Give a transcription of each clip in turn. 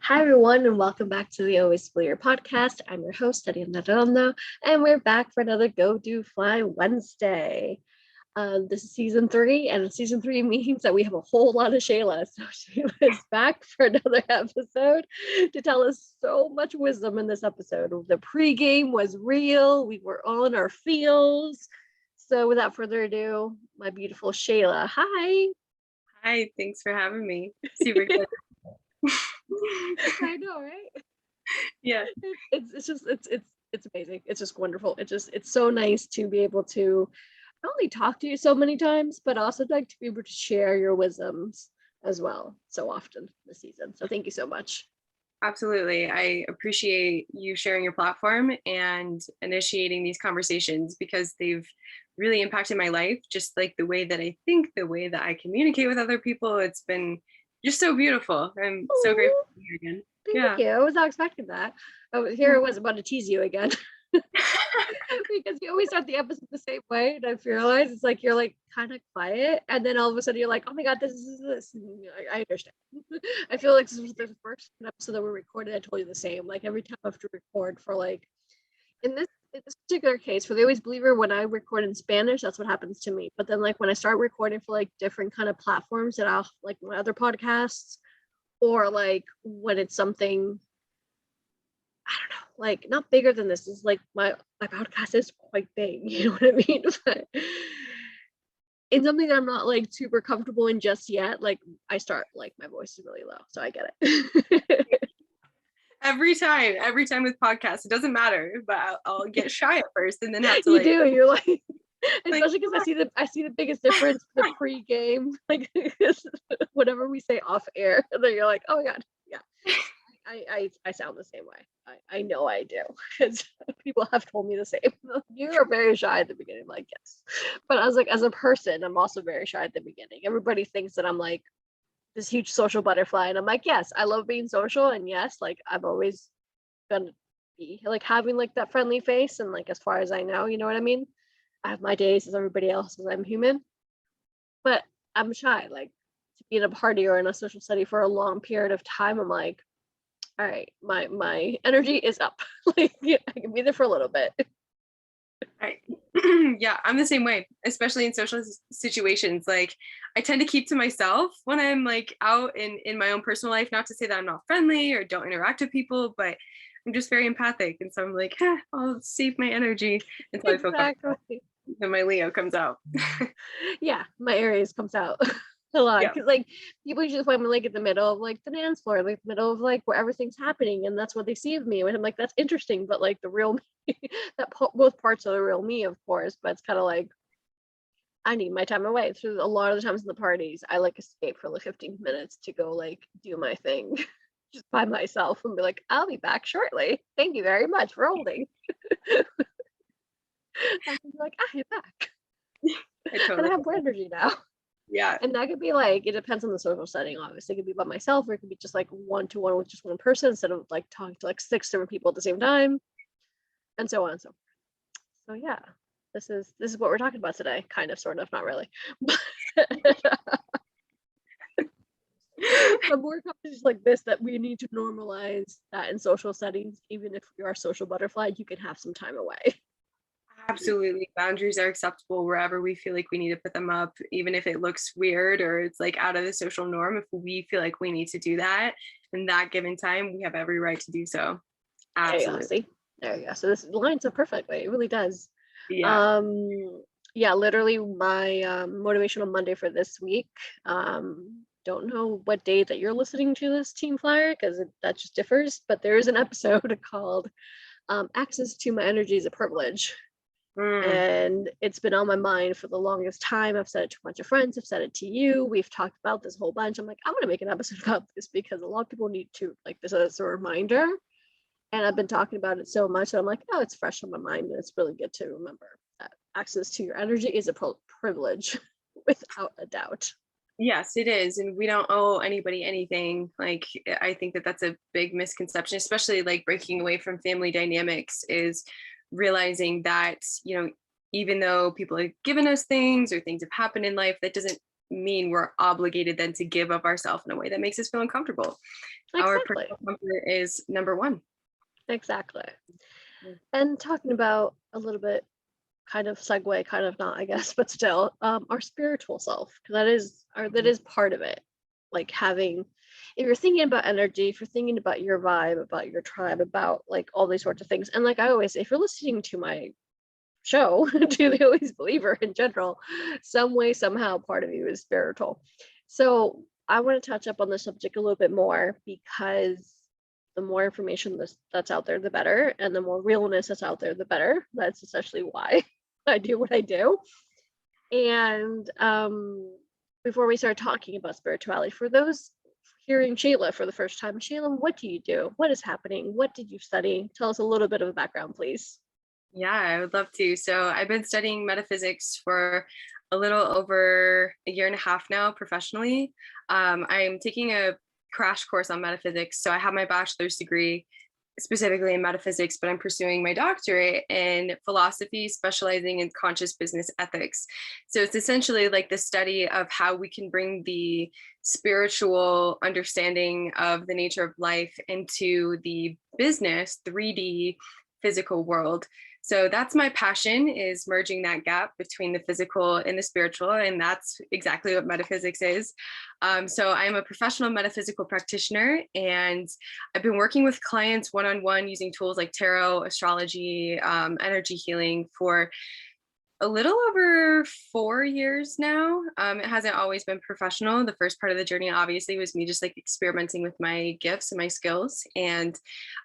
Hi, everyone, and welcome back to the Always Clear podcast. I'm your host, Ariadna, and we're back for another Go Do Fly Wednesday. This is season 3, and season 3 means that we have a whole lot of Shayla. So Shayla is back for another episode to tell us so much wisdom in this episode. The pregame was real. We were on our feels. So without further ado, my beautiful Shayla. Hi. Hi, thanks for having me. Super excited. I know, right? Yeah. It's amazing. It's just wonderful. It's so nice to be able to not only talk to you so many times, but also like to be able to share your wisdoms as well so often this season. So thank you so much. Absolutely. I appreciate you sharing your platform and initiating these conversations because they've really impacted my life, just like the way that I think, the way that I communicate with other people. It's been just so beautiful. I'm so grateful to be here again. Thank you. I was not expecting that. Here I was about to tease you again. Because you always start the episode the same way, and I've realized it's like you're like kind of quiet, and then all of a sudden you're like, "Oh my god, this is this." And I understand. I feel like this was the first episode that we recorded. I told you the same. Like every time I have to record for like in this particular case for the Always Believer, when I record in Spanish, that's what happens to me. But then like when I start recording for like different kind of platforms that I'll like my other podcasts, or like when it's something I don't know, like not bigger than this. Is like my podcast is quite big, you know what I mean? But it's something that I'm not like super comfortable in just yet. Like I start like my voice is really low, so I get it. every time with podcasts, it doesn't matter, but I'll get shy at first and then have to You like, do. You're like, like especially because I see the biggest difference the pre-game, like whatever we say off air, and then you're like, oh my god, yeah. I sound the same way. I know I do because people have told me the same. You are very shy at the beginning. I'm like, yes. But I was like, as a person, I'm also very shy at the beginning. Everybody thinks that I'm like this huge social butterfly. And I'm like, yes, I love being social. And yes, like I've always gonna be like having like that friendly face. And like as far as I know, you know what I mean? I have my days as everybody else because I'm human. But I'm shy. Like to be in a party or in a social study for a long period of time, I'm like, all right, my energy is up. Like yeah, I can be there for a little bit. right. Yeah, I'm the same way, especially in social situations. Like I tend to keep to myself when I'm like out in my own personal life, not to say that I'm not friendly or don't interact with people, but I'm just very empathic. And so I'm like, I'll save my energy until I feel comfortable. Exactly. Then my Leo comes out. Yeah, my Aries comes out a lot Yeah. because like people usually find me like in the middle of like the dance floor, like the middle of like where everything's happening, and that's what they see of me. And I'm like, that's interesting, but like the real me, both parts are the real me, of course. But it's kind of like I need my time away. Through a lot of the times in the parties, I like escape for like 15 minutes to go like do my thing. Just by myself and be like, I'll be back shortly. Thank you very much for holding. I can be like, I'm back. I And I totally. have more energy now. Yeah. And that could be like, it depends on the social setting, obviously. It could be by myself, or it could be just like one to one with just one person instead of like talking to like 6 different people at the same time, and so on and so forth. So yeah, this is what we're talking about today, kind of, sort of, not really. But more conversations like this that we need to normalize that in social settings, even if you're a social butterfly, you can have some time away. Absolutely. Boundaries are acceptable wherever we feel like we need to put them up, even if it looks weird or it's like out of the social norm. If we feel like we need to do that in that given time, we have every right to do so. There you go. Absolutely. See, there you go. So this lines up perfectly. It really does. Yeah. Yeah, literally my motivational Monday for this week. Don't know what day that you're listening to this Team Flyer because that just differs. But there is an episode called "Access to My Energy is a Privilege." Mm. And it's been on my mind for the longest time. I've said it to a bunch of friends. I've said it to you. We've talked about this whole bunch. I'm like, I'm going to make an episode about this because a lot of people need to like this as a reminder. And I've been talking about it so much that I'm like, oh, it's fresh on my mind. And it's really good to remember that access to your energy is a privilege without a doubt. Yes, it is. And we don't owe anybody anything. Like, I think that that's a big misconception, especially like breaking away from family dynamics is realizing that, even though people have given us things or things have happened in life, that doesn't mean we're obligated then to give of ourselves in a way that makes us feel uncomfortable. Our Exactly. personal comfort is number one. Exactly. And talking about a little bit, kind of segue, kind of not, I guess, but still, our spiritual self, because that is part of it. Like having, if you're thinking about energy, if you're thinking about your vibe, about your tribe, about like all these sorts of things, and like I always say, if you're listening to my show, to the Always Believer in general, some way, somehow, part of you is spiritual. So I want to touch up on the subject a little bit more because the more information that's out there, the better, and the more realness that's out there, the better. That's essentially why I do what I do. And before we start talking about spirituality, for those hearing Shayla for the first time, Shayla, what do you do? What is happening? What did you study? Tell us a little bit of a background, please. Yeah, I would love to. So I've been studying metaphysics for a little over a year and a half now professionally. I'm taking a crash course on metaphysics. So I have my bachelor's degree specifically in metaphysics, but I'm pursuing my doctorate in philosophy, specializing in conscious business ethics. So it's essentially like the study of how we can bring the spiritual understanding of the nature of life into the business 3D physical world. So that's my passion, is merging that gap between the physical and the spiritual, and that's exactly what metaphysics is. So I'm a professional metaphysical practitioner, and I've been working with clients one-on-one using tools like tarot, astrology, energy healing for a little over 4 years now. It hasn't always been professional. The first part of the journey, obviously, was me just like experimenting with my gifts and my skills. And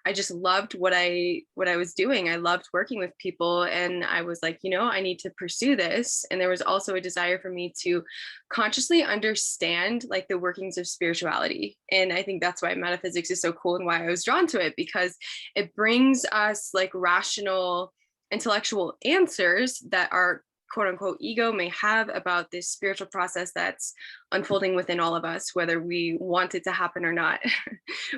I just loved what I was doing. I loved working with people. And I was like, I need to pursue this. And there was also a desire for me to consciously understand like the workings of spirituality. And I think that's why metaphysics is so cool and why I was drawn to it, because it brings us like rational intellectual answers that our quote unquote ego may have about this spiritual process that's unfolding within all of us, whether we want it to happen or not.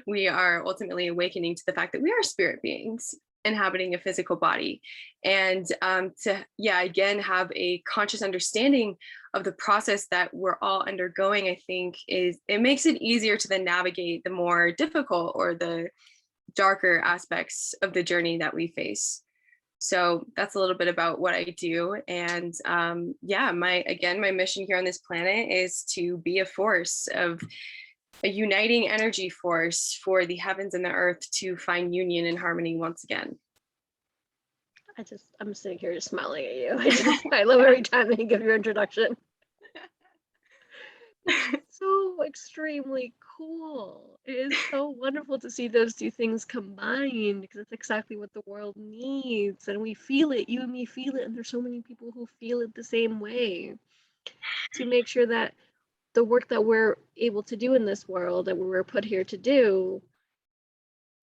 We are ultimately awakening to the fact that we are spirit beings inhabiting a physical body. And to, again, have a conscious understanding of the process that we're all undergoing, I think it makes it easier to then navigate the more difficult or the darker aspects of the journey that we face. So that's a little bit about what I do. And my mission here on this planet is to be a force of a uniting energy force for the heavens and the earth to find union and harmony once again. I'm sitting here just smiling at you. I love every time that you give your introduction. So extremely cool. It is so wonderful to see those two things combined, because it's exactly what the world needs, and we feel it. You and me feel it, and there's so many people who feel it the same way. To make sure that the work that we're able to do in this world, that we're put here to do,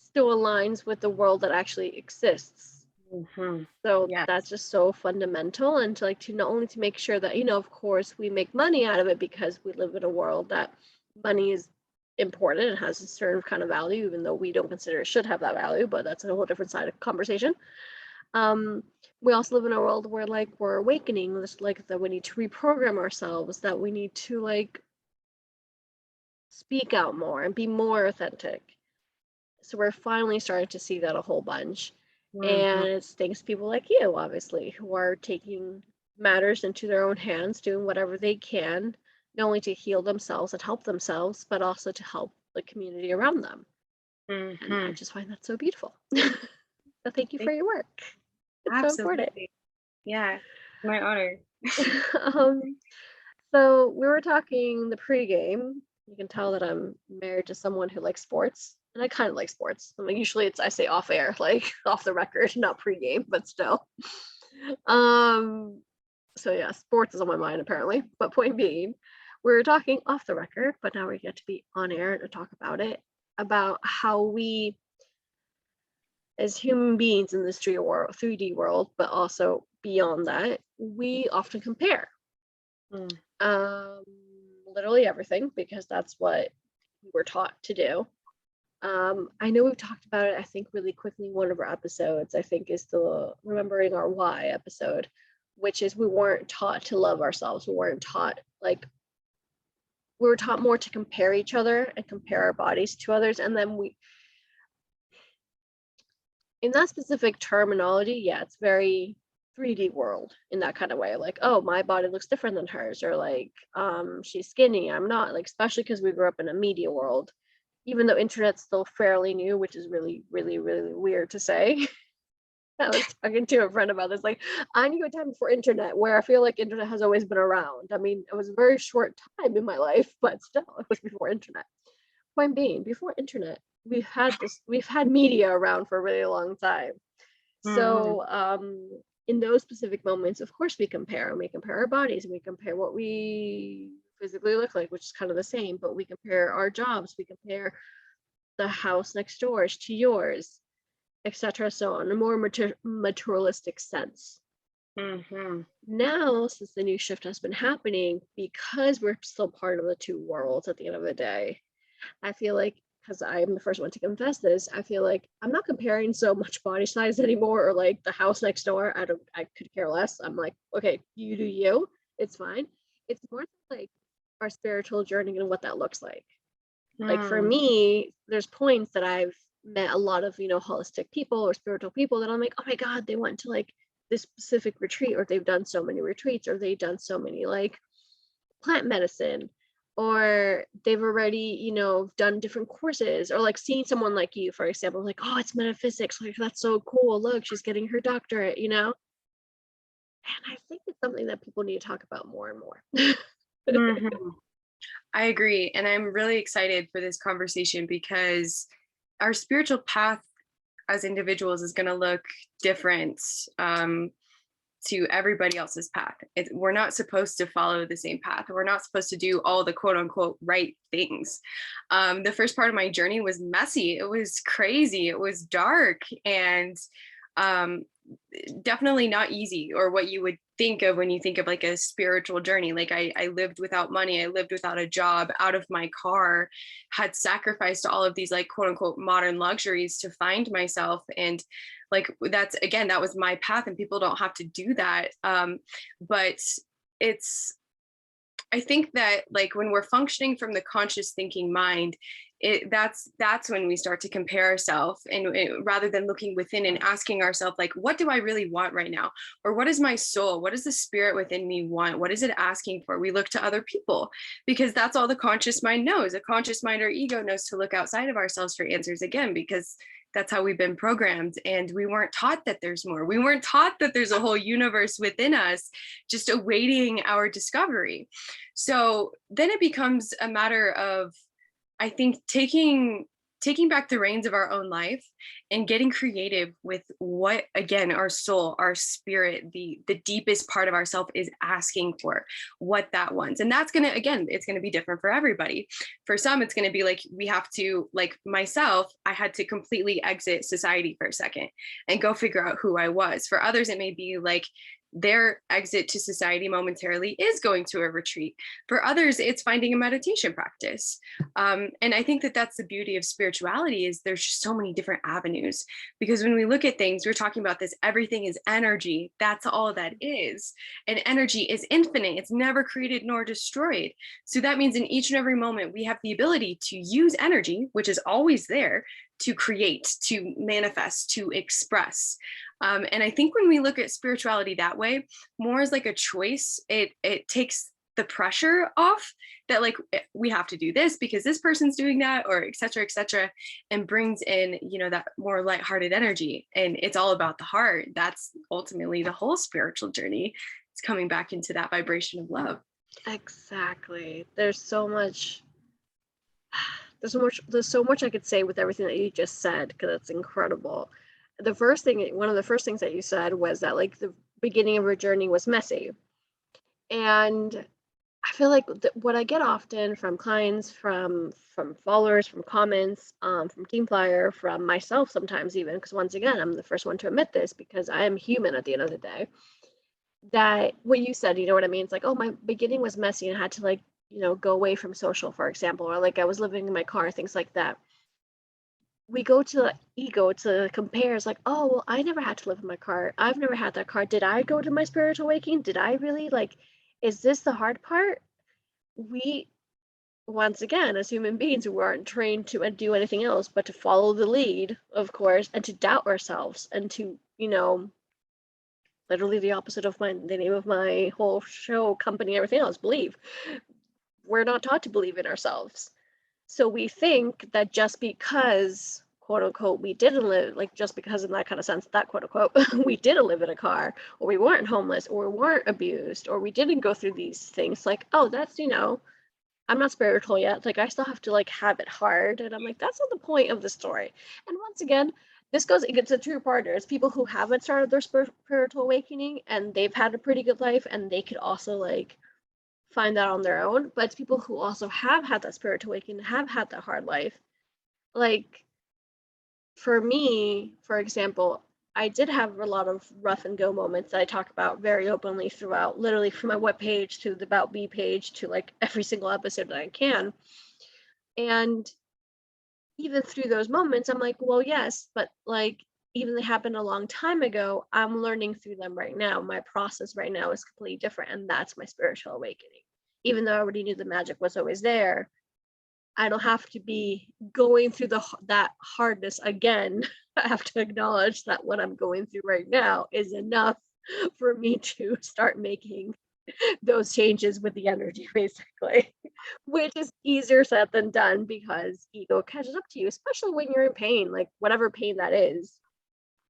still aligns with the world that actually exists. Mm-hmm. So Yes. that's just so fundamental, and to not only to make sure that, of course we make money out of it, because we live in a world that money is important and has a certain kind of value, even though we don't consider it should have that value, but that's a whole different side of conversation. We also live in a world where like we're awakening, just like that we need to reprogram ourselves, that we need to like speak out more and be more authentic. So we're finally starting to see that a whole bunch. And it's thanks to people like you, obviously, who are taking matters into their own hands, doing whatever they can, not only to heal themselves and help themselves, but also to help the community around them. And I just find that so beautiful. So thank you for your work. It's so important. Yeah, my honor. So we were talking the pregame. You can tell that I'm married to someone who likes sports, and I kind of like sports. I mean, usually I say off air, like off the record, not pregame, but still. So yeah, sports is on my mind apparently. But point being, we were talking off the record, but now we get to be on air to talk about it, about how we, as human beings in this 3D world, but also beyond that, we often compare. Literally everything, because that's what we were taught to do. I know we've talked about it, I think really quickly, one of our episodes, I think, is the Remembering Our Why episode, which is we weren't taught to love ourselves. We weren't taught like we were taught more to compare each other and compare our bodies to others. And then in that specific terminology, yeah, it's very 3D world in that kind of way. Like, oh, my body looks different than hers, or like, she's skinny, I'm not. Like, especially because we grew up in a media world, even though internet's still fairly new, which is really, really, really weird to say. I was talking to a friend about this. Like, I knew a time before internet where I feel like internet has always been around. I mean, it was a very short time in my life, but still, it was before internet. Point being, before internet, we've had media around for a really long time. Mhm. So in those specific moments, of course we compare, and we compare our bodies, and we compare what we physically look like, which is kind of the same, but we compare our jobs, we compare the house next doors to yours, etc. So on a more materialistic sense. Mhm. Now, since the new shift has been happening, because we're still part of the two worlds at the end of the day, I feel like, because I'm the first one to confess this, I feel like I'm not comparing so much body size anymore, or like the house next door. I could care less. I'm like, okay, you do you, it's fine. It's more like our spiritual journey and what that looks like. Like for Mm. me, there's points that I've met a lot of, holistic people or spiritual people that I'm like, oh my God, they went to like this specific retreat, or they've done so many retreats, or they've done so many like plant medicine, or they've already, done different courses, or like seeing someone like you, for example, like, oh, it's metaphysics, like that's so cool. Look, she's getting her doctorate. And I think it's something that people need to talk about more and more. Mhm. I agree. And I'm really excited for this conversation because our spiritual path as individuals is going to look different to everybody else's path. We're not supposed to follow the same path. We're not supposed to do all the quote unquote right things. The first part of my journey was messy. It was crazy. It was dark. And um, definitely not easy, or what you would think of when you think of like a spiritual journey. Like I lived without money, I lived without a job, out of my car, had sacrificed all of these like quote unquote modern luxuries to find myself. And like that's, again, that was my path, and people don't have to do that. But it's, I think that like when we're functioning from the conscious thinking mind, that's when we start to compare ourselves, and rather than looking within and asking ourselves like, what do I really want right now, or what is my soul, what does the spirit within me want, what is it asking for, we look to other people, because that's all the conscious mind knows. A conscious mind or ego knows to look outside of ourselves for answers, again, because that's how we've been programmed, and we weren't taught that there's more. We weren't taught that there's a whole universe within us just awaiting our discovery. So then it becomes a matter of, I think, taking back the reins of our own life and getting creative with what, again, our soul, our spirit, the deepest part of ourself is asking for, what that wants. And that's going to, again, it's going to be different for everybody. For some, it's going to be like, we have to, like myself, I had to completely exit society for a second and go figure out who I was. For others, it may be like their exit to society momentarily is going to a retreat. For others, it's finding a meditation practice. And I think that that's the beauty of spirituality, is there's just so many different avenues. Because when we look at things, we're talking about this, everything is energy. That's all that is. And energy is infinite. It's never created nor destroyed. So that means in each and every moment, we have the ability to use energy, which is always there, to create, to manifest, to express. And I think when we look at spirituality that way, more as like a choice, it takes the pressure off that like we have to do this because this person's doing that, or et cetera, and brings in, that more lighthearted energy. And it's all about the heart. That's ultimately the whole spiritual journey. It's coming back into that vibration of love. Exactly. There's so much I could say with everything that you just said, because it's incredible. One of the first things that you said was that like the beginning of your journey was messy. And I feel like what I get often from clients, from followers, from comments, from Teamflyer, from myself sometimes even, because once again, I'm the first one to admit this because I am human at the end of the day, that what you said, you know what I mean? It's like, oh, my beginning was messy and I had to like, go away from social, for example, or like I was living in my car, things like that. We go to the ego to compare. It's like, oh, well, I never had to live in my car. I've never had that car. Did I go to my spiritual awakening? Did I really like, is this the hard part? We once again, as human beings, we aren't trained to do anything else but to follow the lead, of course, and to doubt ourselves and to, literally the opposite of the name of my whole show, company, everything else, believe. We're not taught to believe in ourselves. So we think that just because, quote unquote, we didn't live, like just because in that kind of sense, that quote unquote, we didn't live in a car, or we weren't homeless, or we weren't abused, or we didn't go through these things, like, oh, that's, I'm not spiritual yet. Like, I still have to like have it hard. And I'm like, that's not the point of the story. And once again, it gets a true partner. It's people who haven't started their spiritual awakening and they've had a pretty good life and they could also like find that on their own. But it's people who also have had that spiritual awakening, have had that hard life. Like, for me, for example, I did have a lot of rough and go moments that I talk about very openly throughout, literally from my webpage to the About Me page to like every single episode that I can. And even through those moments, I'm like, well, yes, but like, even they happened a long time ago, I'm learning through them right now. My process right now is completely different. And that's my spiritual awakening. Even though I already knew the magic was always there, I don't have to be going through that hardness again. I have to acknowledge that what I'm going through right now is enough for me to start making those changes with the energy, basically, which is easier said than done because ego catches up to you, especially when you're in pain, like whatever pain that is,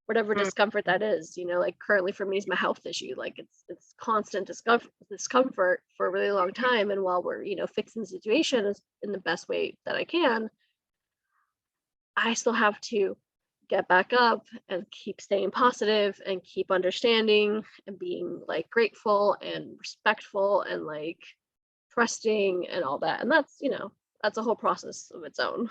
whatever discomfort that is. Like currently for me is my health issue. Like it's constant discomfort for a really long time, and while we're fixing the situation in the best way that I can, I still have to get back up and keep staying positive and keep understanding and being like grateful and respectful and like trusting and all that. And that's a whole process of its own.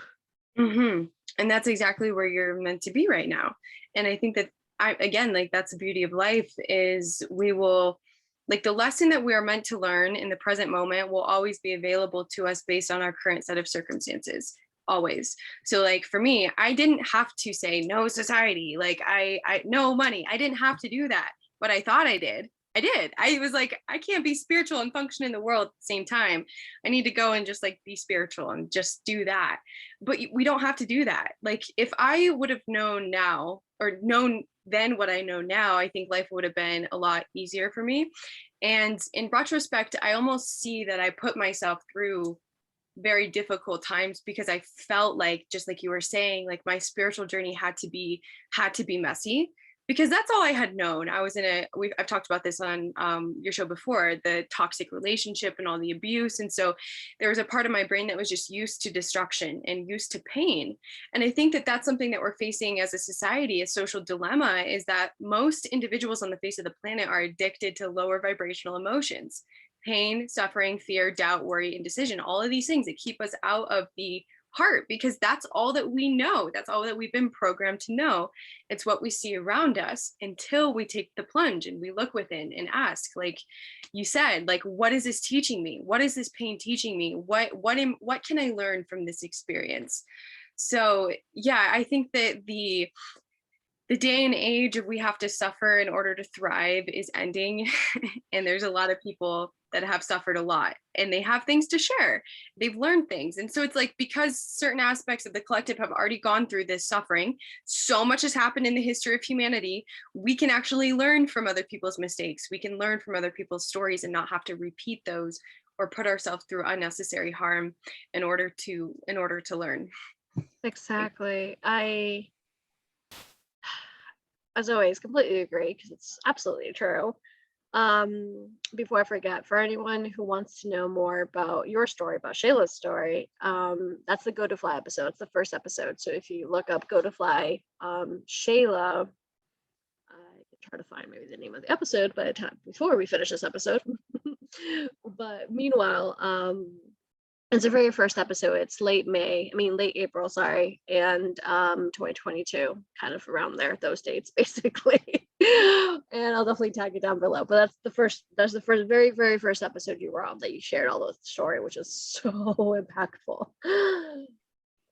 Mm-hmm. And that's exactly where you're meant to be right now. And I think that again, like that's the beauty of life is we will, like the lesson that we are meant to learn in the present moment will always be available to us based on our current set of circumstances. Always. So like for me, I didn't have to say no society, like I no money. I didn't have to do that, but I thought I did. I did. I was like, I can't be spiritual and function in the world at the same time. I need to go and just like be spiritual and just do that. But we don't have to do that. Like if I would have known now or known then what I know now, I think life would have been a lot easier for me. And in retrospect, I almost see that I put myself through very difficult times because I felt like, just like you were saying, like my spiritual journey had to be messy because that's all I had known. I was in I've talked about this on your show before, the toxic relationship and all the abuse. And so there was a part of my brain that was just used to destruction and used to pain. And I think that that's something that we're facing as a society, a social dilemma, is that most individuals on the face of the planet are addicted to lower vibrational emotions. Pain, suffering, fear, doubt, worry, indecision, all of these things that keep us out of the heart because that's all that we know. That's all that we've been programmed to know. It's what we see around us until we take the plunge and we look within and ask, like you said, like, what is this teaching me? What is this pain teaching me? What can I learn from this experience? So yeah, I think that the day and age of we have to suffer in order to thrive is ending. And there's a lot of people that have suffered a lot and they have things to share. They've learned things. And so it's like, because certain aspects of the collective have already gone through this suffering, so much has happened in the history of humanity, we can actually learn from other people's mistakes. We can learn from other people's stories and not have to repeat those or put ourselves through unnecessary harm in order to learn. Exactly. I, as always, completely agree because it's absolutely true. Before I forget, for anyone who wants to know more about your story, about Shayla's story, that's the Go to Fly episode. It's the first episode. So if you look up Go to Fly, Shayla, I can try to find maybe the name of the episode by the time before we finish this episode. But meanwhile, it's the very first episode. It's late April, sorry, and 2022, kind of around there, those dates, basically. And I'll definitely tag it down below. But that's the first, very, very first episode you were on that you shared all the story, which is so impactful.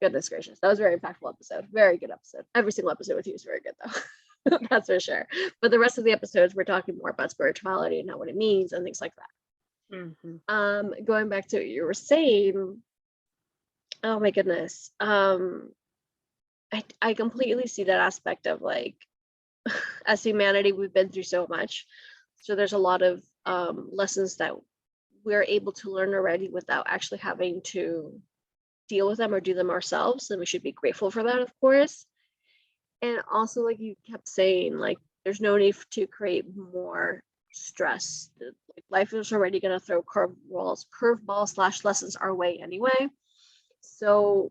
Goodness gracious, that was a very impactful episode. Very good episode. Every single episode with you is very good, though. That's for sure. But the rest of the episodes, we're talking more about spirituality and what it means and things like that. Mm-hmm. Going back to what you were saying, Oh my goodness. I completely see that aspect of like, as humanity, we've been through so much. So there's a lot of lessons that we're able to learn already without actually having to deal with them or do them ourselves. And we should be grateful for that, of course. And also, like you kept saying, like, there's no need to create more stress. Like, life is already going to throw curveballs slash lessons our way anyway. So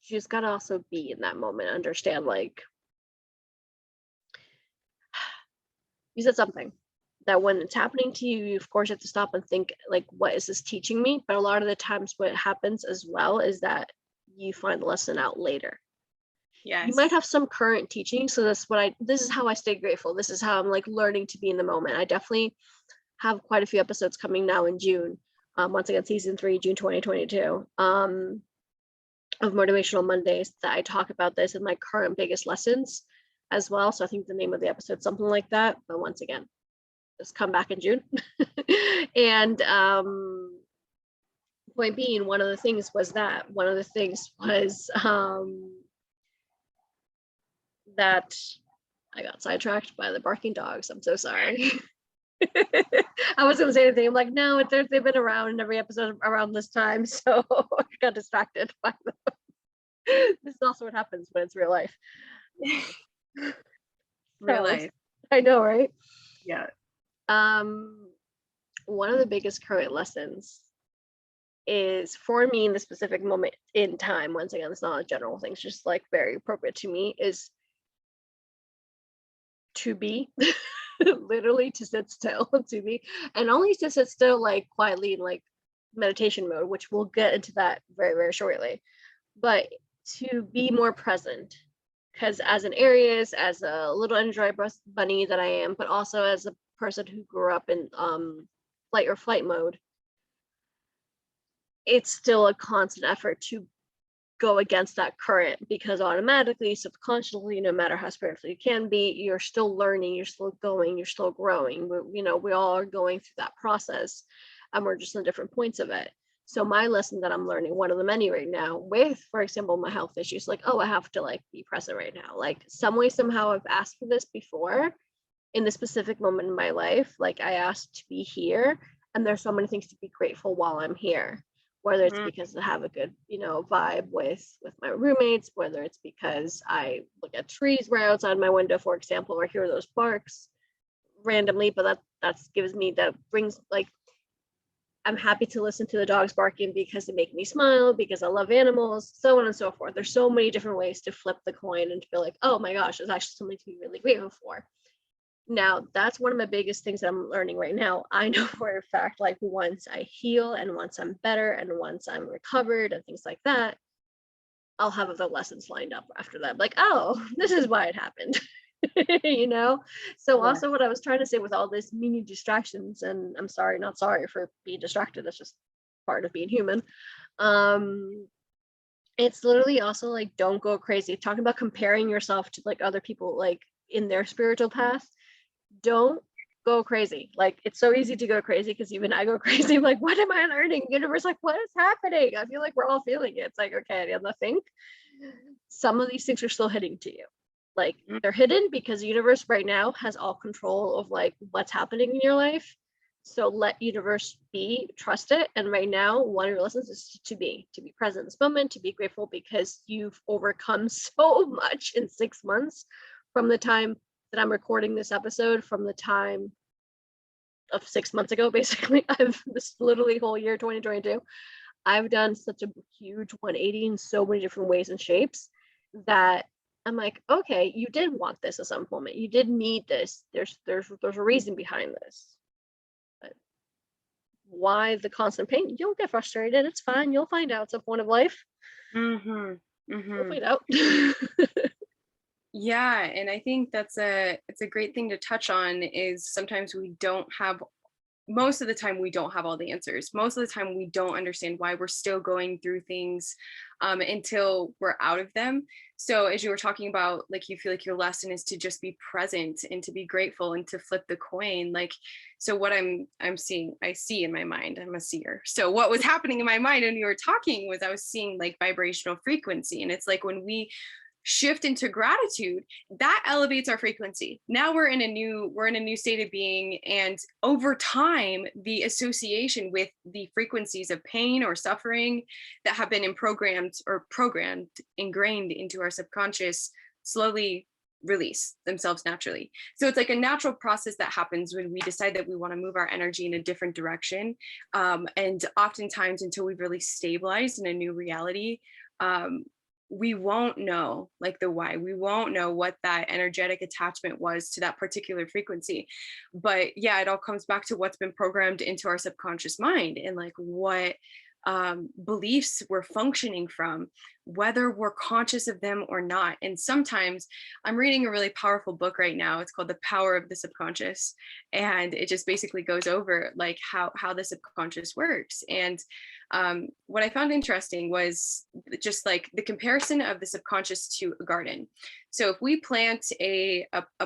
you just got to also be in that moment, understand, like, you said something that when it's happening to you, you of course have to stop and think, like, what is this teaching me? But a lot of the times what happens as well is that you find the lesson out later. You might Yes. have some current teaching. So this is how I stay grateful. This is how I'm like learning to be in the moment. I definitely have quite a few episodes coming now in June. Once again, season 3, June 2022, of Motivational Mondays, that I talk about this and my current biggest lessons as well. So I think the name of the episode, something like that. But once again, just come back in June. And point being, one of the things was that that I got sidetracked by the barking dogs. I'm so sorry. I was gonna say anything. I'm like, no, they've been around in every episode around this time, so I got distracted by them. This is also what happens when it's real life. Real life. I know, right? Yeah. One of the biggest current lessons is for me in the specific moment in time. Once again, it's not a general thing. It's just like very appropriate to me. Is to be literally to sit still to be, and only to sit still like quietly in like meditation mode, which we'll get into that very, very shortly, but to be more present. Because as an Aries, as a little Android bunny that I am, but also as a person who grew up in flight or flight mode, it's still a constant effort to go against that current, because automatically, subconsciously, no matter how spiritual you can be, you're still learning, you're still going, you're still growing. We all are going through that process, and we're just in different points of it. So my lesson that I'm learning, one of the many right now, with, for example, my health issues, like, oh, I have to like be present right now. Like some way, somehow I've asked for this before in this specific moment in my life. Like I asked to be here, and there's so many things to be grateful while I'm here, whether it's because I have a good, vibe with my roommates, whether it's because I look at trees right outside my window, for example, or hear those barks randomly, but that brings like, I'm happy to listen to the dogs barking because they make me smile, because I love animals, so on and so forth. There's so many different ways to flip the coin and to feel like, oh my gosh, there's actually something to be really grateful for. Now, that's one of my biggest things that I'm learning right now. I know for a fact, like once I heal and once I'm better and once I'm recovered and things like that, I'll have other lessons lined up after that. Like, oh, this is why it happened. So Yeah. also what I was trying to say with all this mini distractions, and I'm sorry, not sorry for being distracted, that's just part of being human. It's literally also like, don't go crazy. Talking about comparing yourself to like other people, like in their spiritual path, don't go crazy. Like it's so easy to go crazy, because even I go crazy. I'm like, what am I learning? Universe, like, what is happening? I feel like we're all feeling it. It's like, okay, I think some of these things are still hitting to you. Like they're hidden because the universe right now has all control of like what's happening in your life. So let universe be, trust it. And right now, one of your lessons is to be present in this moment, to be grateful because you've overcome so much in 6 months from the time that I'm recording this episode, from the time of 6 months ago, basically. I've this literally whole year 2022. I've done such a huge 180 in so many different ways and shapes that I'm like, okay, you did want this at some moment. You did need this. There's a reason behind this. But why the constant pain? You'll get frustrated. It's fine. You'll find out at some point of life. You'll find out. Yeah, and I think it's a great thing to touch on, is sometimes we don't have most of the time we don't have all the answers. Most of the time we don't understand why we're still going through things until we're out of them. So as you were talking about, like, you feel like your lesson is to just be present and to be grateful and to flip the coin. Like, so what I'm seeing, I see in my mind, I'm a seer. So what was happening in my mind when you were talking was I was seeing like vibrational frequency. And it's like when we shift into gratitude, that elevates our frequency. Now we're in a new state of being, and over time the association with the frequencies of pain or suffering that have been programmed ingrained into our subconscious slowly release themselves naturally. So it's like a natural process that happens when we decide that we want to move our energy in a different direction, and oftentimes until we've really stabilized in a new reality, we won't know like the why. We won't know what that energetic attachment was to that particular frequency. But yeah, it all comes back to what's been programmed into our subconscious mind, and like what beliefs we're functioning from, whether we're conscious of them or not. And sometimes I'm reading a really powerful book right now. It's called The Power of the Subconscious. And it just basically goes over like how the subconscious works. And what I found interesting was just like the comparison of the subconscious to a garden. So if we plant a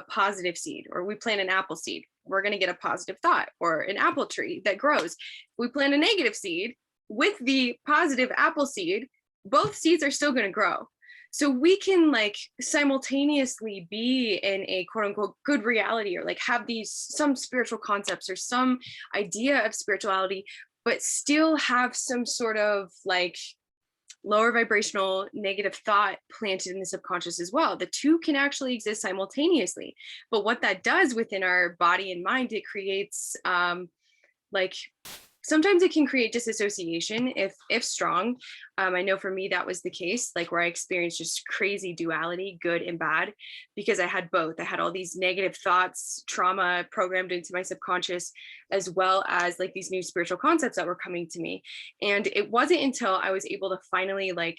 positive seed, or we plant an apple seed, we're going to get a positive thought or an apple tree that grows. If we plant a negative seed with the positive apple seed, both seeds are still going to grow. So we can like simultaneously be in a quote unquote good reality, or like have these some spiritual concepts or some idea of spirituality, but still have some sort of like lower vibrational negative thought planted in the subconscious as well. The two can actually exist simultaneously. But what that does within our body and mind, it creates like sometimes it can create disassociation if strong. I know for me that was the case, like where I experienced just crazy duality, good and bad, because I had both. I had all these negative thoughts, trauma programmed into my subconscious, as well as like these new spiritual concepts that were coming to me. And it wasn't until I was able to finally like,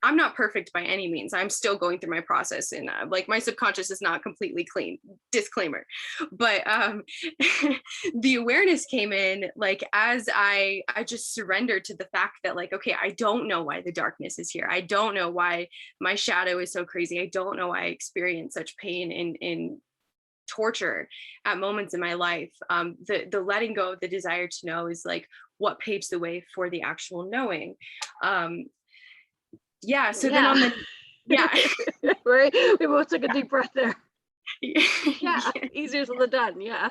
I'm not perfect by any means. I'm still going through my process, and like my subconscious is not completely clean, disclaimer. But the awareness came in like as I just surrendered to the fact that like, okay, I don't know why the darkness is here. I don't know why my shadow is so crazy. I don't know why I experience such pain and torture at moments in my life. The letting go of the desire to know is like what paves the way for the actual knowing. Yeah, so then Yeah. on the yeah Right, we both took a deep breath there. yeah. Yeah, easier said than done. Yeah.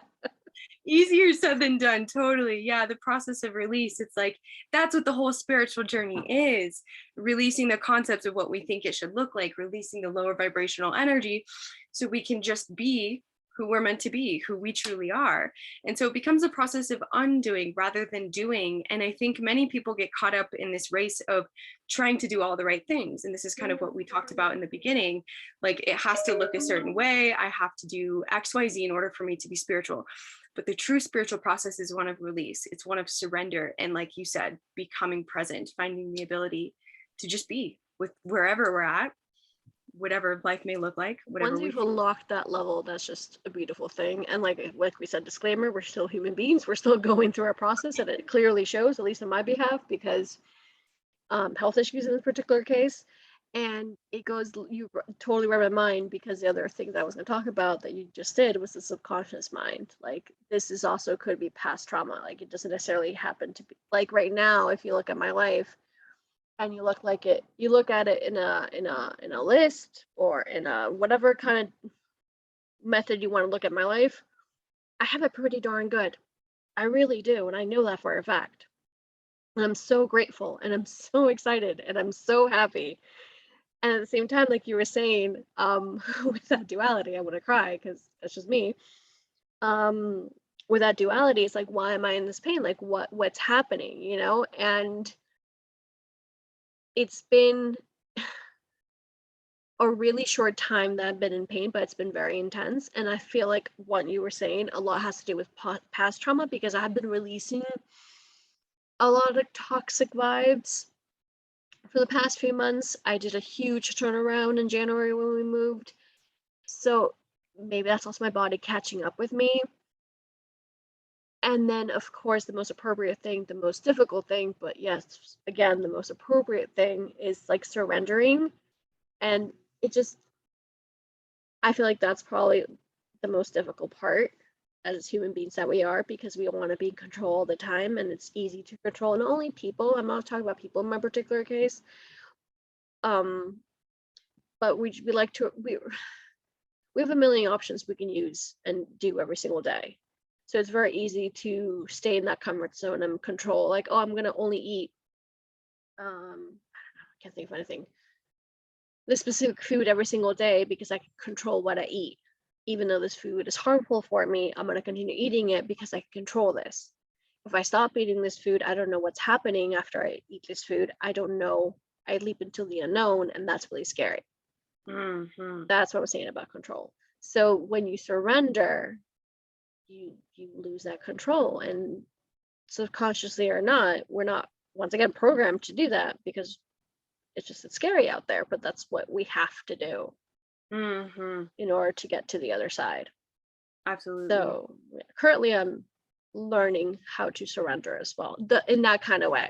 Easier said than done, totally. Yeah, the process of release, it's like that's what the whole spiritual journey is: releasing the concepts of what we think it should look like, releasing the lower vibrational energy so we can just be who we're meant to be, who we truly are. And so it becomes a process of undoing rather than doing. And I think many people get caught up in this race of trying to do all the right things. And this is kind of what we talked about in the beginning. Like, it has to look a certain way. I have to do XYZ in order for me to be spiritual. But the true spiritual process is one of release. It's one of surrender. And like you said, becoming present, finding the ability to just be with wherever we're at, whatever life may look like, whatever Once we you've feel. unlocked that level, that's just a beautiful thing. And like we said, disclaimer, we're still human beings. We're still going through our process, and it clearly shows, at least on my behalf, because health issues in this particular case. And it goes, you totally read my mind, because the other thing that I was going to talk about that you just did was the subconscious mind. Like, this is also could be past trauma. Like, it doesn't necessarily happen to be like right now. If you look at my life and you look at it in a list, or in a whatever kind of method you want to look at my life, I have it pretty darn good. I really do, and I know that for a fact. And I'm so grateful, and I'm so excited, and I'm so happy. And at the same time, like you were saying, with that duality, I want to cry because that's just me. Um, with that duality, it's like, why am I in this pain? Like, what's happening, you know? And it's been a really short time that I've been in pain, but it's been very intense. And I feel like what you were saying, a lot has to do with past trauma, because I've been releasing a lot of toxic vibes for the past few months. I did a huge turnaround in January when we moved. So maybe that's also my body catching up with me. And then, of course, the most appropriate thing, the most difficult thing, but yes, again, the most appropriate thing is like surrendering. And it just, I feel like that's probably the most difficult part as human beings that we are, because we want to be in control all the time, and it's easy to control not only people. I'm not talking about people in my particular case, but we like to we have a million options we can use and do every single day. So it's very easy to stay in that comfort zone and control, like, oh, I'm gonna only eat I don't know, I can't think of anything, this specific food every single day because I can control what I eat. Even though this food is harmful for me, I'm gonna continue eating it because I can control this. If I stop eating this food, I don't know what's happening after I eat this food. I don't know. I leap into the unknown, and that's really scary. Mm-hmm. That's what I'm saying about control. So when you surrender, you lose that control, and subconsciously or not, we're not, once again, programmed to do that because it's scary out there, but that's what we have to do in order to get to the other side. Absolutely. So currently I'm learning how to surrender as well, in that kind of way,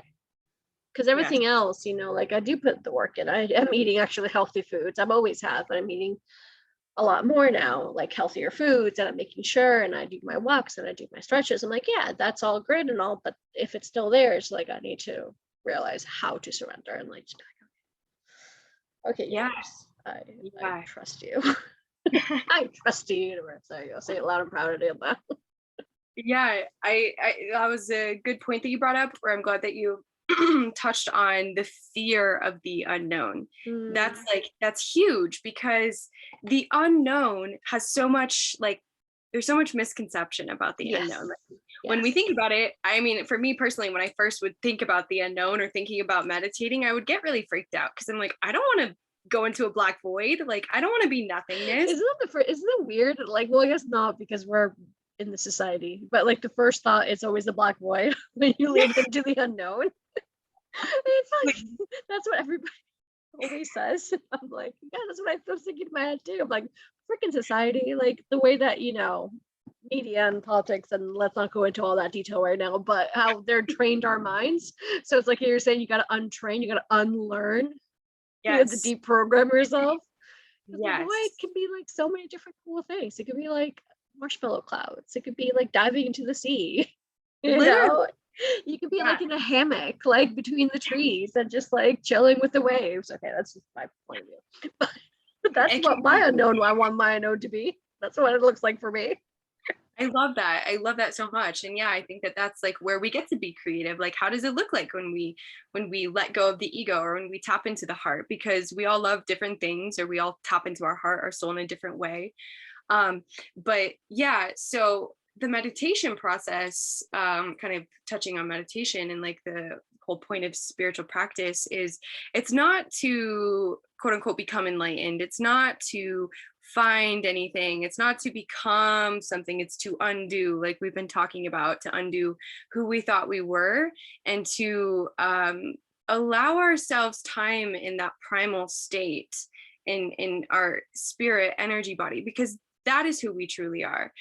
because everything else, like, I do put the work in. I am eating actually healthy foods. I've always have, but I'm eating a lot more now, like healthier foods, and I'm making sure, and I do my walks and I do my stretches. I'm like, yeah, that's all great and all, but if it's still there, it's like I need to realize how to surrender and like, okay, universe, I trust you. I trust the universe. There you go. Say it loud and proud of you. Yeah, I that was a good point that you brought up, where I'm glad that you touched on the fear of the unknown. That's huge, because the unknown has so much, like, there's so much misconception about the unknown. Like, when we think about it, I mean, for me personally, when I first would think about the unknown or thinking about meditating, I would get really freaked out because I'm like, I don't want to go into a black void. Like, I don't want to be nothingness. Isn't it weird? Like, well, I guess not, because we're in the society, but like the first thought is always the black void when you lead into the unknown. It's like, that's what everybody always says. I'm like, yeah, that's what I was thinking in my head too. I'm like, freaking society, like the way that, media and politics, and let's not go into all that detail right now, but how they're trained our minds. So it's like you're saying, you got to untrain, you got to unlearn. You have to deprogram yourself. The boy can be like so many different cool things. It could be like marshmallow clouds. It could be like diving into the sea. You could be like in a hammock, like between the trees, and just like chilling with the waves. Okay, that's just my point of view. But that's what I want my unknown to be. That's what it looks like for me. I love that. I love that so much. And yeah, I think that that's like where we get to be creative. Like, how does it look like when we let go of the ego, or when we tap into the heart? Because we all love different things, or we all tap into our heart, our soul, in a different way. But yeah, so the meditation process, kind of touching on meditation and like the whole point of spiritual practice, is it's not to quote unquote become enlightened. It's not to find anything. It's not to become something. It's to undo, like we've been talking about, to undo who we thought we were, and to allow ourselves time in that primal state, in our spirit energy body, because that is who we truly are.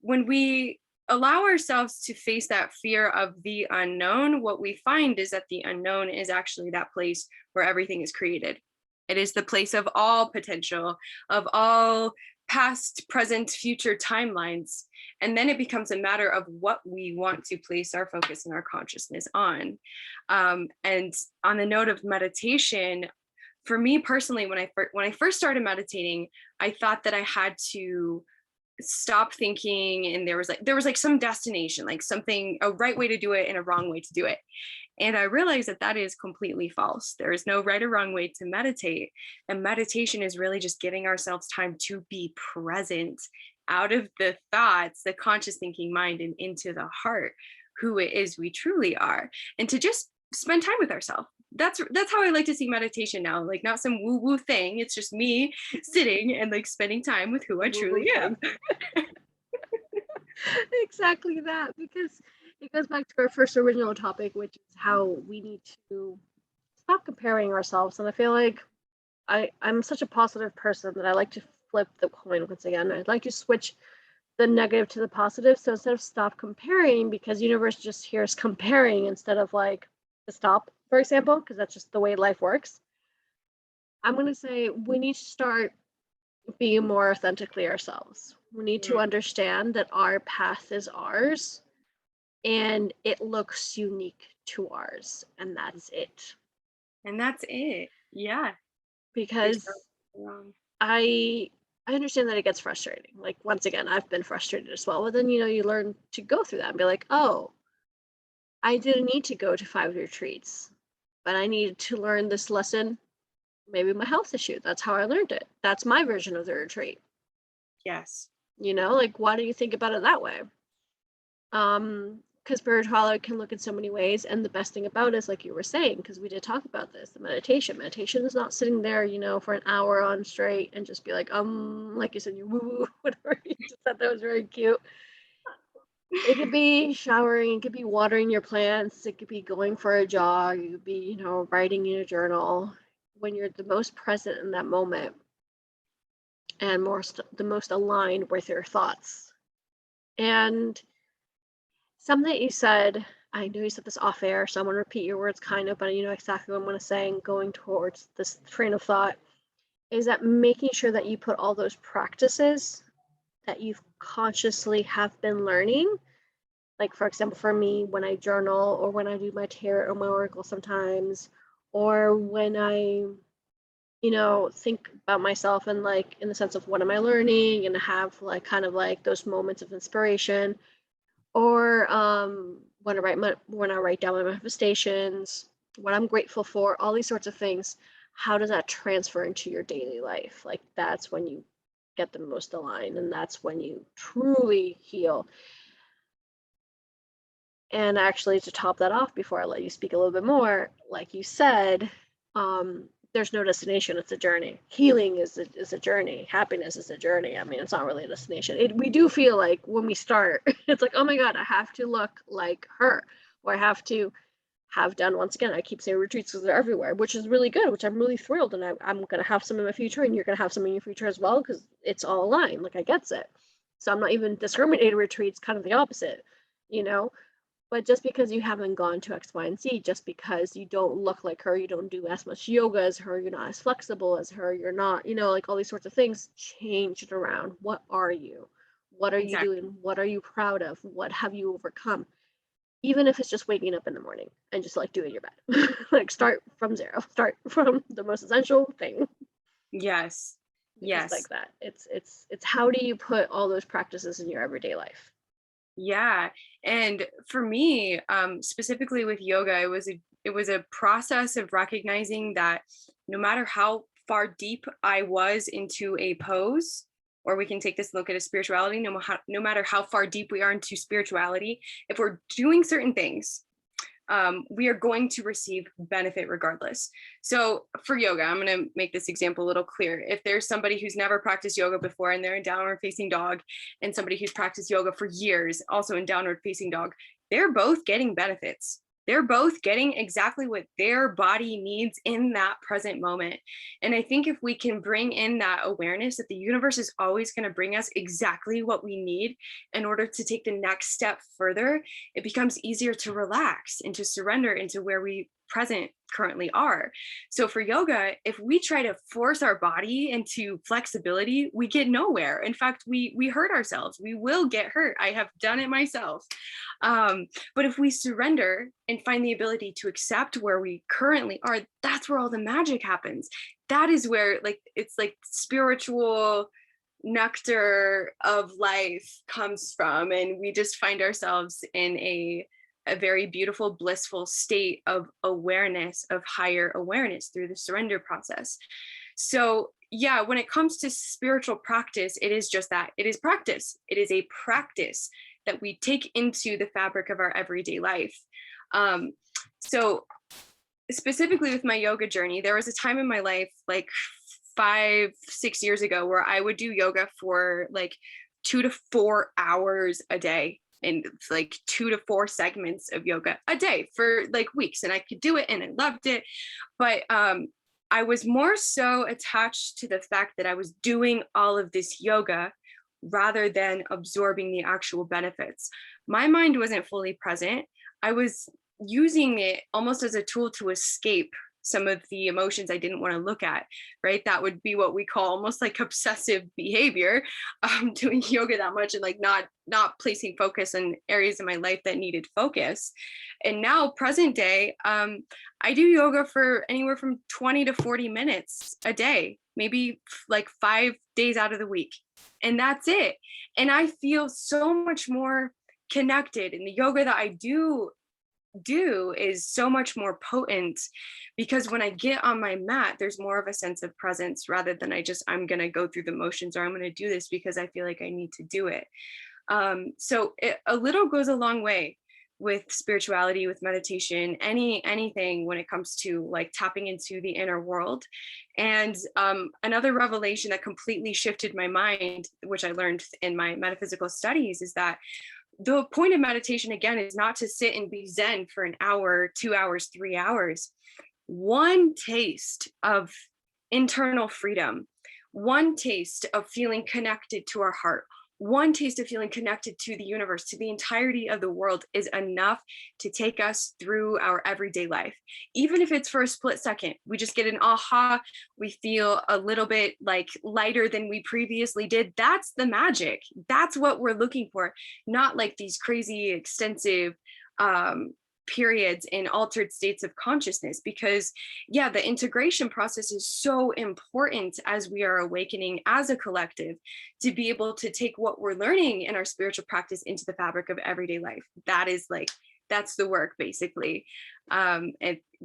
When we allow ourselves to face that fear of the unknown, what we find is that the unknown is actually that place where everything is created. It is the place of all potential, of all past, present, future timelines. And then it becomes a matter of what we want to place our focus and our consciousness on. And on the note of meditation, for me personally, when I first started meditating, I thought that I had to stop thinking, and there was like some destination, like something, a right way to do it and a wrong way to do it. And I realized that that is completely false. There is no right or wrong way to meditate. And meditation is really just giving ourselves time to be present, out of the thoughts, the conscious thinking mind, and into the heart, who it is we truly are, and to just spend time with ourselves. That's how I like to see meditation now. Like, not some woo woo thing. It's just me sitting and like spending time with who I truly am. Exactly that, because it goes back to our first original topic, which is how we need to stop comparing ourselves. And I feel like I'm such a positive person that I like to flip the coin once again. I'd like to switch the negative to the positive. So instead of stop comparing, because universe just hears comparing instead of like the stop, for example, because that's just the way life works. I'm going to say we need to start being more authentically ourselves. We need to understand that our path is ours and it looks unique to ours, and that's it. And that's it. Yeah. Because I understand that it gets frustrating. Like, once again, I've been frustrated as well. But then, you learn to go through that and be like, oh, I didn't need to go to 5 retreats, but I needed to learn this lesson. Maybe my health issue. That's how I learned it. That's my version of the retreat. Yes. Like, why do you think about it that way? Because spirituality can look in so many ways, and the best thing about it is, like you were saying, because we did talk about this, the meditation is not sitting there for an hour on straight and just be like like you said, you woo whatever you just said. That was very cute. It could be showering, it could be watering your plants, it could be going for a jog, it could be writing in a journal. When you're the most present in that moment and the most aligned with your thoughts. And something that you said, I know you said this off air, so I'm going to repeat your words kind of, but you know exactly what I'm going to say, and going towards this train of thought, is that making sure that you put all those practices that you've consciously have been learning, like for example, for me, when I journal, or when I do my tarot or my oracle sometimes, or when I think about myself and like in the sense of what am I learning, and have like kind of like those moments of inspiration, or when I write down my manifestations, what I'm grateful for, all these sorts of things. How does that transfer into your daily life? Like, that's when you get the most aligned, and that's when you truly heal. And actually, to top that off, before I let you speak a little bit more, like you said, there's no destination, it's a journey. Healing is a journey. Happiness is a journey. I mean, it's not really a destination. We do feel like when we start, it's like, oh my God, I have to look like her, or I have to have done, once again, I keep saying retreats because they're everywhere, which is really good, which I'm really thrilled. And I'm going to have some in my future, and you're going to have some in your future as well, because it's all aligned. Like, I gets it. So I'm not even discriminating retreats, kind of the opposite, But just because you haven't gone to X, Y, and Z, just because you don't look like her, you don't do as much yoga as her, you're not as flexible as her, you're not, like all these sorts of things, change it around. What are you? What are you doing? What are you proud of? What have you overcome? Even if it's just waking up in the morning and just like doing your bed. Like, start from zero. Start from the most essential thing. Yes. Yes. Like that. It's how do you put all those practices in your everyday life? Yeah. And for me, specifically with yoga, it was a process of recognizing that no matter how far deep I was into a pose, or we can take this look at a spirituality, no matter how far deep we are into spirituality, if we're doing certain things, we are going to receive benefit regardless. So for yoga, I'm going to make this example a little clear. If there's somebody who's never practiced yoga before and they're in downward facing dog, and somebody who's practiced yoga for years, also in downward facing dog, they're both getting benefits. They're both getting exactly what their body needs in that present moment. And I think if we can bring in that awareness that the universe is always going to bring us exactly what we need in order to take the next step further, it becomes easier to relax and to surrender into where we currently are. So for yoga, if we try to force our body into flexibility, we get nowhere. In fact, we hurt ourselves. We will get hurt. I have done it myself. But if we surrender and find the ability to accept where we currently are, that's where all the magic happens. That is where it's like spiritual nectar of life comes from, and we just find ourselves in a very beautiful, blissful state of awareness, of higher awareness through the surrender process. So yeah, when it comes to spiritual practice, it is just that. It is practice. It is a practice that we take into the fabric of our everyday life. So specifically with my yoga journey, there was a time in my life, like 5-6 years ago, where I would do yoga for like 2 to 4 hours a day, and like 2 to 4 segments of yoga a day for like weeks, and I could do it and I loved it. But I was more so attached to the fact that I was doing all of this yoga rather than absorbing the actual benefits. My mind wasn't fully present. I was using it almost as a tool to escape some of the emotions I didn't want to look at, right? That would be what we call almost like obsessive behavior, doing yoga that much and like not placing focus in areas of my life that needed focus. And now present day, I do yoga for anywhere from 20 to 40 minutes a day, maybe like 5 days out of the week. And that's it. And I feel so much more connected. And the yoga that I do is so much more potent, because when I get on my mat, there's more of a sense of presence rather than I'm going to go through the motions, or I'm going to do this because I feel like I need to do it. So a little goes a long way with spirituality, with meditation, anything when it comes to like tapping into the inner world. And another revelation that completely shifted my mind, which I learned in my metaphysical studies, is that the point of meditation, again, is not to sit and be zen for an hour, 2 hours, 3 hours. One taste of internal freedom, one taste of feeling connected to our heart, one taste of feeling connected to the universe, to the entirety of the world, is enough to take us through our everyday life. Even if it's for a split second, we just get an aha, we feel a little bit like lighter than we previously did. That's the magic. That's what we're looking for, not like these crazy extensive periods in altered states of consciousness. Because yeah, the integration process is so important as we are awakening as a collective, to be able to take what we're learning in our spiritual practice into the fabric of everyday life. That's the work, basically. And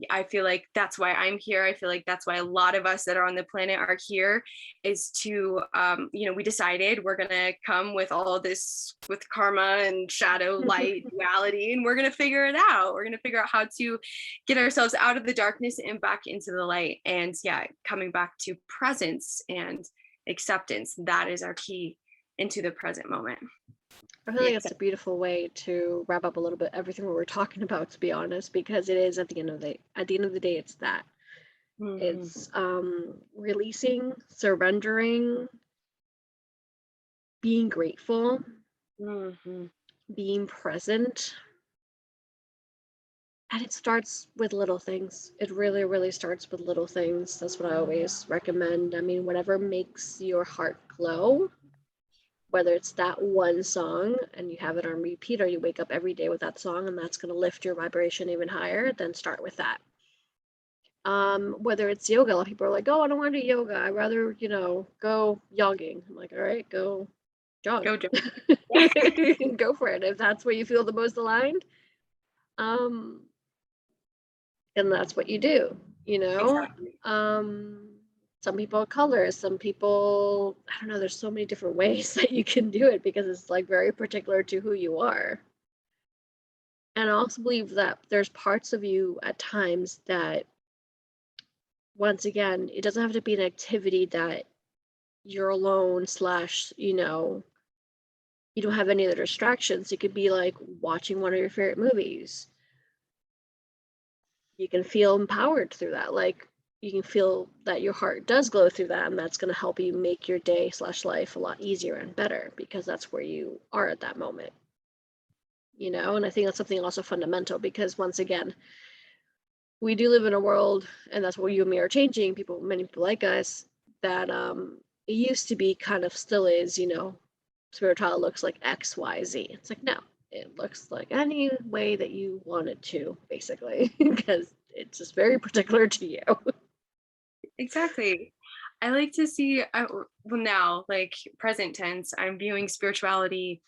I feel like that's why I'm here. I feel like that's why a lot of us that are on the planet are here, is to, we decided we're going to come with all this, with karma and shadow, light, duality, and we're going to figure it out. We're going to figure out how to get ourselves out of the darkness and back into the light. And yeah, coming back to presence and acceptance, that is our key into the present moment. I feel like it's a beautiful way to wrap up a little bit everything we were talking about, to be honest, because it is at the end of the day, it's that. Mm-hmm. It's releasing, surrendering, being grateful, mm-hmm. being present. And it starts with little things. It really, really starts with little things. That's what I always recommend. I mean, whatever makes your heart glow, whether it's that one song and you have it on repeat, or you wake up every day with that song and that's going to lift your vibration even higher, then start with that. Whether it's yoga, a lot of people are like, oh, I don't want to do yoga. I'd rather, go jogging. I'm like, all right, go jog. Go jog. Go for it. If that's where you feel the most aligned, and that's what you do, Exactly. Some people are colors, some people, I don't know, there's so many different ways that you can do it, because it's like very particular to who you are. And I also believe that there's parts of you at times that, once again, it doesn't have to be an activity that you're alone / you don't have any other distractions. It could be like watching one of your favorite movies. You can feel empowered through that. Like, you can feel that your heart does glow through that, and that's going to help you make your day / life a lot easier and better, because that's where you are at that moment, and I think that's something also fundamental, because once again, we do live in a world, and that's where you and me are changing, many people like us, that it used to be, kind of still is, spirituality looks like XYZ. It's like, no, it looks like any way that you want it to, basically, because it's just very particular to you. Exactly. I like to see, now, like present tense, I'm viewing spirituality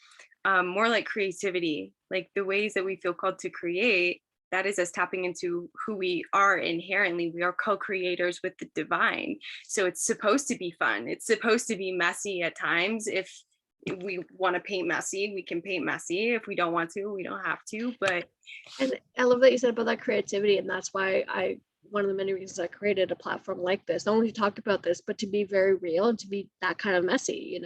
more like creativity, like the ways that we feel called to create. That is us tapping into who we are inherently. We are co-creators with the divine. So it's supposed to be fun. It's supposed to be messy at times. If we want to paint messy, we can paint messy. If we don't want to, we don't have to. And I love that you said about that creativity, and that's why one of the many reasons I created a platform like this, not only to talk about this, but to be very real and to be that kind of messy,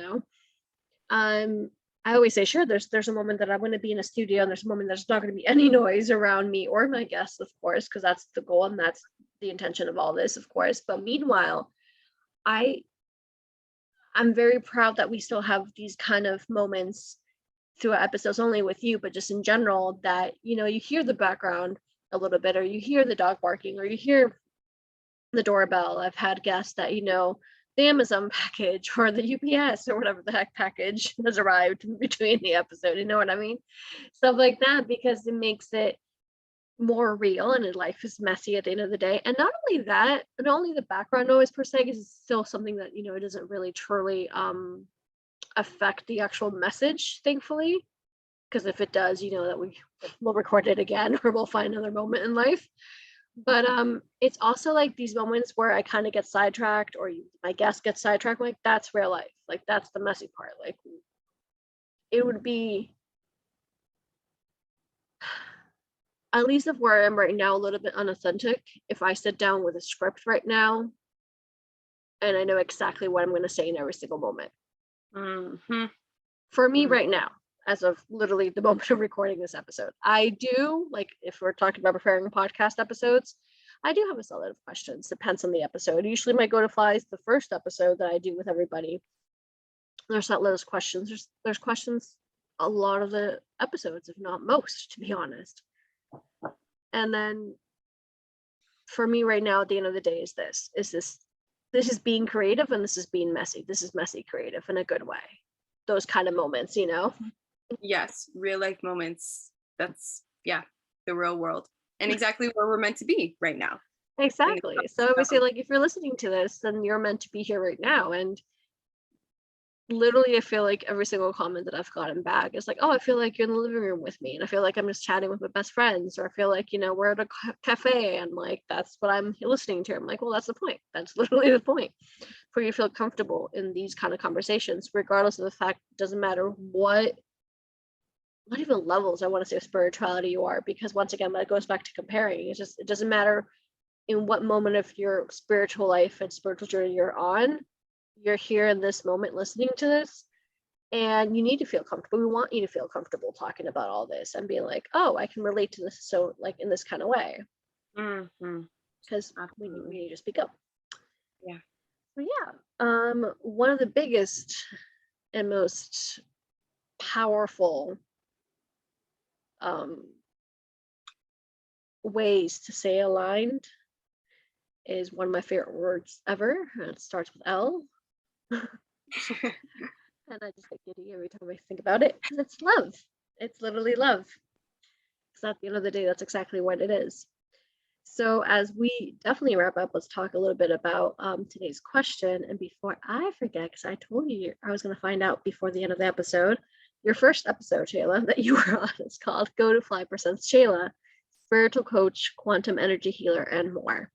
I always say, sure, there's a moment that I'm going to be in a studio, and there's a moment there's not going to be any noise around me or my guests, of course, because that's the goal and that's the intention of all this, of course. But meanwhile, I I'm very proud that we still have these kind of moments throughout episodes, only with you, but just in general, that, you know, you hear the background a little bit, or you hear the dog barking, or you hear the doorbell. I've had guests that, you know, the Amazon package or the UPS or whatever the heck package has arrived in between the episode. You know what I mean? Stuff like that, because it makes it more real, and life is messy at the end of the day. And not only that, not only the background noise per se, is still something that, you know, it doesn't really truly affect the actual message, thankfully. Because if it does, you know that we'll record it again or we'll find another moment in life. But it's also like these moments where I kind of get sidetracked, or my guest gets sidetracked. Like, that's real life. Like, that's the messy part. Like, it would be, at least of where I am right now, a little bit unauthentic if I sit down with a script right now and I know exactly what I'm going to say in every single moment. Mm-hmm. For me right now, as of literally the moment of recording this episode, I do, like, if we're talking about preparing podcast episodes, I do have a solid of questions. Depends on the episode. Usually my go to flies the first episode that I do with everybody. There's not those questions. There's questions a lot of the episodes, if not most, to be honest. And then for me right now, at the end of the day, this is being creative, and this is being messy. This is messy creative in a good way. Those kind of moments, you know? Yes, real life moments. That's, yeah, the real world, and exactly where we're meant to be right now. Exactly. So obviously, like, if you're listening to this, then you're meant to be here right now. And literally, I feel like every single comment that I've gotten back is like, oh, I feel like you're in the living room with me, and I feel like I'm just chatting with my best friends, or I feel like, you know, we're at a cafe and like that's what I'm listening to. I'm like, well, that's the point. That's literally the point, for you to feel comfortable in these kind of conversations, regardless of the fact. It doesn't matter what, not even levels, I want to say, of spirituality you are, because once again, that goes back to comparing. It's just, it doesn't matter in what moment of your spiritual life and spiritual journey you're on. You're here in this moment listening to this, and you need to feel comfortable. We want you to feel comfortable talking about all this and being like, oh, I can relate to this, so like in this kind of way, because we need to speak up. Yeah. So yeah, one of the biggest and most powerful ways to say aligned is one of my favorite words ever, and it starts with L. And I just get giddy every time I think about it, because it's love. It's literally love. Because at the end of the day, that's exactly what it is. So as we definitely wrap up, let's talk a little bit about today's question. And before I forget, because I told you I was going to find out before the end of the episode, your first episode, Shayla, that you were on is called Go to Fly Percent Shayla, Spiritual Coach, Quantum Energy Healer, and more.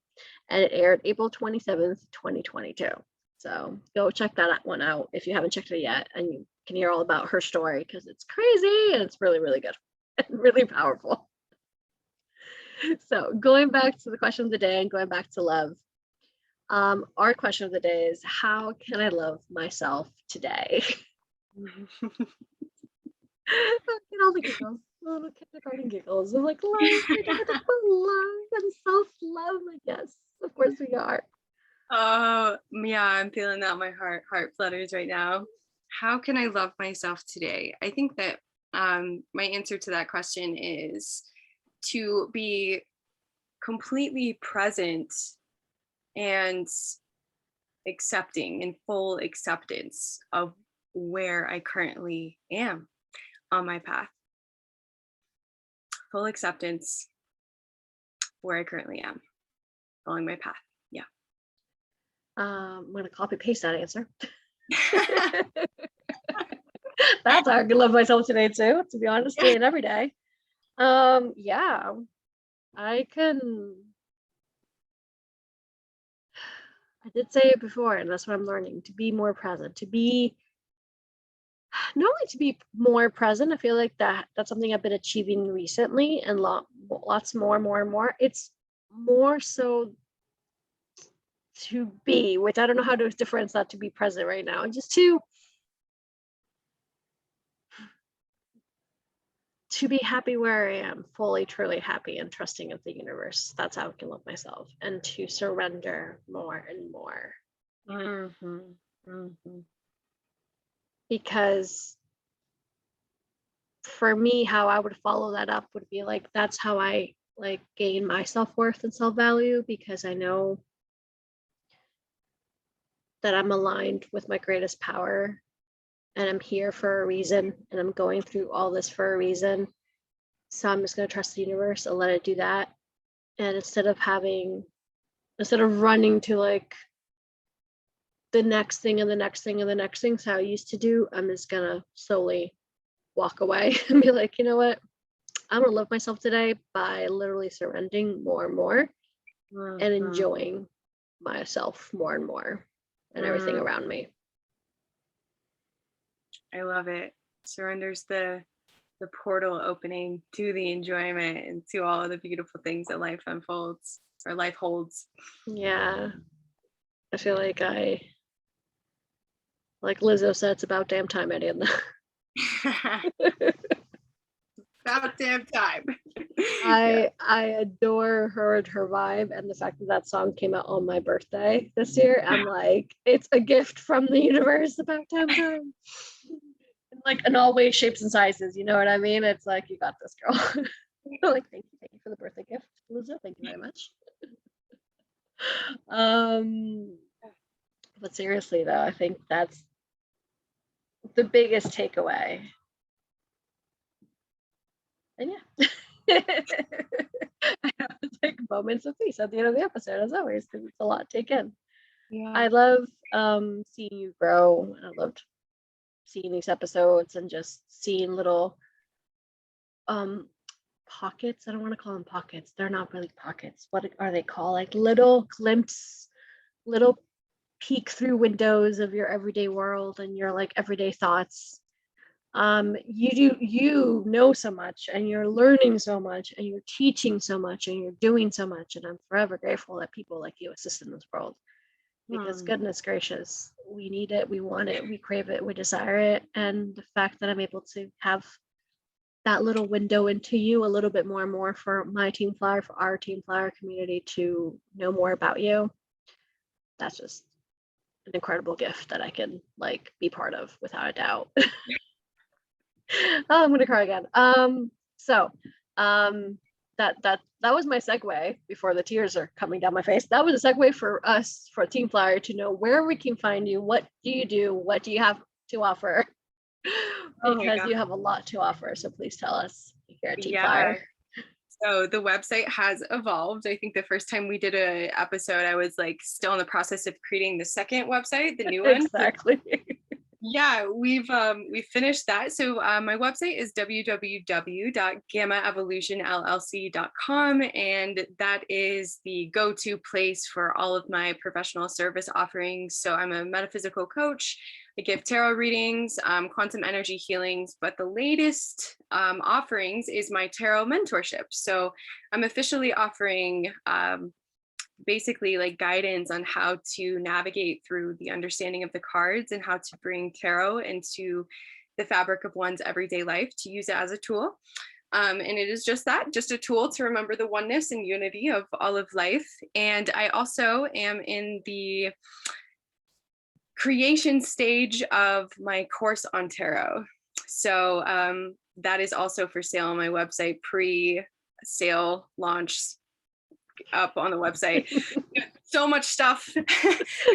And it aired April 27th, 2022. So go check that one out if you haven't checked it yet, and you can hear all about her story, because it's crazy and it's really, really good and really powerful. So going back to the question of the day and going back to love, our question of the day is, how can I love myself today? Get all the giggles, little kindergarten giggles. I'm like, love, we're gonna talk about love and self-love. Like, yes, of course we are. Oh yeah, I'm feeling that. My heart flutters right now. How can I love myself today? I think that my answer to that question is to be completely present and accepting, in full acceptance of where I currently am on my path. Full acceptance where I currently am, following my path. Yeah. I'm gonna copy paste that answer. That's how I can love myself today too, to be honest, day and every day. Yeah, I did say it before, and that's what I'm learning, to be more present, to be, not only to be more present. I feel like that's something I've been achieving recently, and lots more. It's more so to be, which I don't know how to differentiate that, to be present right now, and just to be happy where I am, fully, truly happy and trusting of the universe. That's how I can love myself, and to surrender more and more. Mm-hmm. Mm-hmm. because for me, how I would follow that up would be like, that's how I like gain my self-worth and self-value, because I know that I'm aligned with my greatest power and I'm here for a reason and I'm going through all this for a reason. So I'm just going to trust the universe and let it do that. And instead of running to like the next thing and the next thing and the next thing, so I used to do, I'm just going to slowly walk away and be like, you know what? I'm going to love myself today by literally surrendering more and more and enjoying myself more and more and everything around me. I love it. Surrender's the portal opening to the enjoyment and to all of the beautiful things that life unfolds or life holds. Yeah. I feel like like Lizzo said, it's about damn time, Ariadna. About damn time. I adore her and her vibe, and the fact that that song came out on my birthday this year. I'm like, it's a gift from the universe. About damn time. Like in all ways, shapes, and sizes. You know what I mean? It's like, you got this, girl. Like, thank you for the birthday gift, Lizzo. Thank you very much. But seriously though, I think that's the biggest takeaway. And yeah. I have to take moments of peace at the end of the episode, as always, because it's a lot to take in. Yeah. I love seeing you grow. I loved seeing these episodes and just seeing little pockets. I don't want to call them pockets. They're not really pockets. What are they called? Like little glimpses, little peek through windows of your everyday world and your like everyday thoughts. You know so much and you're learning so much and you're teaching so much and you're doing so much, and I'm forever grateful that people like you exist in this world, because goodness gracious, we need it, we want it, we crave it, we desire it. And the fact that I'm able to have that little window into you a little bit more and more for my team flyer, for our team flyer community to know more about you, that's just an incredible gift that I can like be part of without a doubt. Oh, I'm gonna cry again. That was my segue before the tears are coming down my face. That was a segue for us, for Team Flyer, to know where we can find you. What do you do? What do you have to offer? Because you have a lot to offer. So please tell us here at Team Flyer. So the website has evolved. I think the first time we did an episode, I was like still in the process of creating the second website, the new one. Exactly. Yeah, we've finished that. So my website is www.gammaevolutionllc.com, and that is the go-to place for all of my professional service offerings. So I'm a metaphysical coach. I give tarot readings, quantum energy healings, but the latest offerings is my tarot mentorship. So I'm officially offering basically like guidance on how to navigate through the understanding of the cards and how to bring tarot into the fabric of one's everyday life to use it as a tool. And it is just that, just a tool to remember the oneness and unity of all of life. And I also am in the creation stage of my course on tarot. So that is also for sale on my website, pre-sale launch up on the website. So much stuff.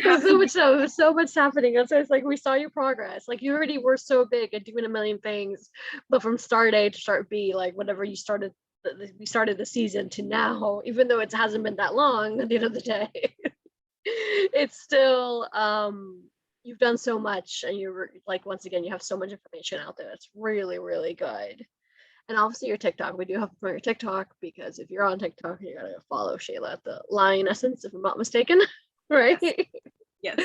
There's so much happening. So it's like we saw your progress. Like you already were so big and doing a million things, but from start A to start B, like whenever you started, we started the season to now, even though it hasn't been that long at the end of the day, it's still you've done so much, and you're like, once again, you have so much information out there. It's really, really good. And obviously your TikTok, we do have to promote your TikTok, because if you're on TikTok, you gotta follow Shayla at the Lion Essence, if I'm not mistaken, right? Yes.